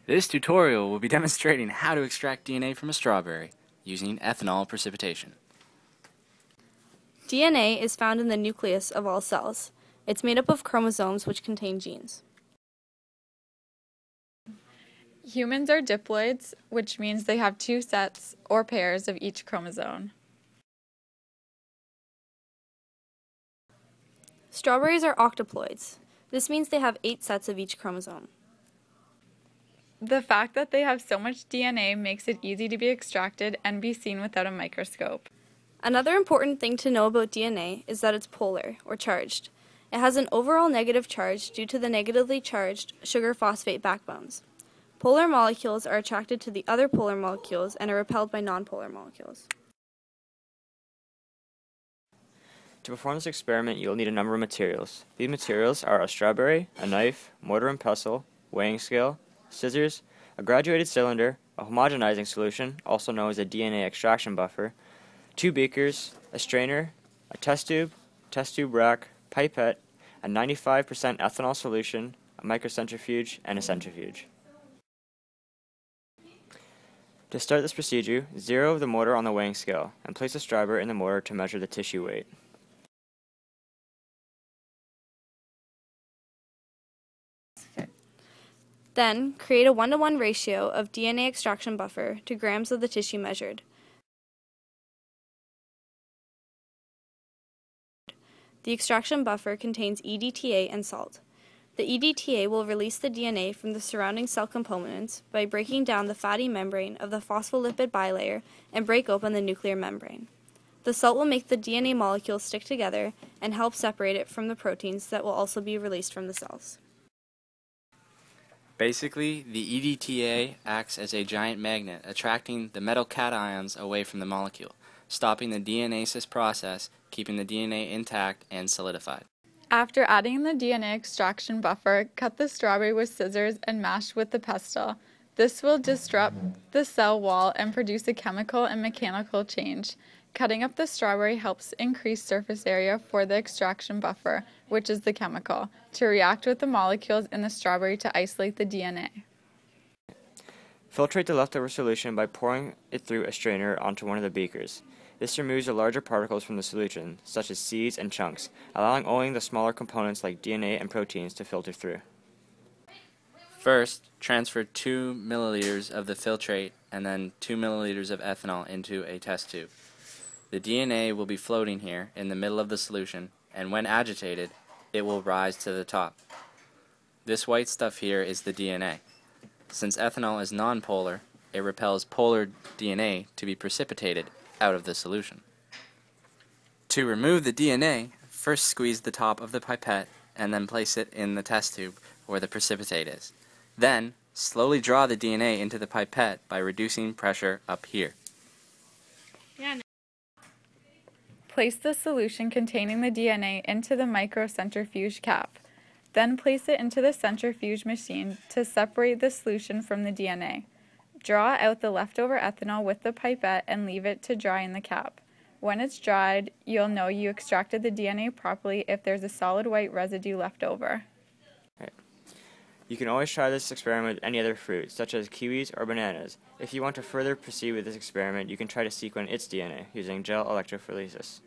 This tutorial will be demonstrating how to extract DNA from a strawberry using ethanol precipitation. DNA is found in the nucleus of all cells. It's made up of chromosomes which contain genes. Humans are diploids, which means they have two sets or pairs of each chromosome. Strawberries are octoploids. This means they have 8 sets of each chromosome. The fact that they have so much DNA makes it easy to be extracted and be seen without a microscope. Another important thing to know about DNA is that it's polar, or charged. It has an overall negative charge due to the negatively charged sugar phosphate backbones. Polar molecules are attracted to the other polar molecules and are repelled by nonpolar molecules. To perform this experiment, you'll need a number of materials. These materials are a strawberry, a knife, mortar and pestle, weighing scale, scissors, a graduated cylinder, a homogenizing solution, also known as a DNA extraction buffer, 2 beakers, a strainer, a test tube rack, pipette, a 95% ethanol solution, a microcentrifuge, and a centrifuge. To start this procedure, zero the mortar on the weighing scale and place the strawberry in the mortar to measure the tissue weight. Then, create a 1:1 ratio of DNA extraction buffer to grams of the tissue measured. The extraction buffer contains EDTA and salt. The EDTA will release the DNA from the surrounding cell components by breaking down the fatty membrane of the phospholipid bilayer and break open the nuclear membrane. The salt will make the DNA molecules stick together and help separate it from the proteins that will also be released from the cells. Basically, the EDTA acts as a giant magnet, attracting the metal cations away from the molecule, stopping the DNases process, keeping the DNA intact and solidified. After adding the DNA extraction buffer, cut the strawberry with scissors and mash with the pestle. This will disrupt the cell wall and produce a chemical and mechanical change. Cutting up the strawberry helps increase surface area for the extraction buffer, which is the chemical, to react with the molecules in the strawberry to isolate the DNA. Filtrate the leftover solution by pouring it through a strainer onto one of the beakers. This removes the larger particles from the solution, such as seeds and chunks, allowing only the smaller components like DNA and proteins to filter through. First, transfer 2 milliliters of the filtrate and then 2 milliliters of ethanol into a test tube. The DNA will be floating here in the middle of the solution, and when agitated, it will rise to the top. This white stuff here is the DNA. Since ethanol is nonpolar, it repels polar DNA to be precipitated out of the solution. To remove the DNA, first squeeze the top of the pipette and then place it in the test tube where the precipitate is. Then, slowly draw the DNA into the pipette by reducing pressure up here. Place the solution containing the DNA into the microcentrifuge cap. Then place it into the centrifuge machine to separate the solution from the DNA. Draw out the leftover ethanol with the pipette and leave it to dry in the cap. When it's dried, you'll know you extracted the DNA properly if there's a solid white residue left over. You can always try this experiment with any other fruit, such as kiwis or bananas. If you want to further proceed with this experiment, you can try to sequence its DNA using gel electrophoresis.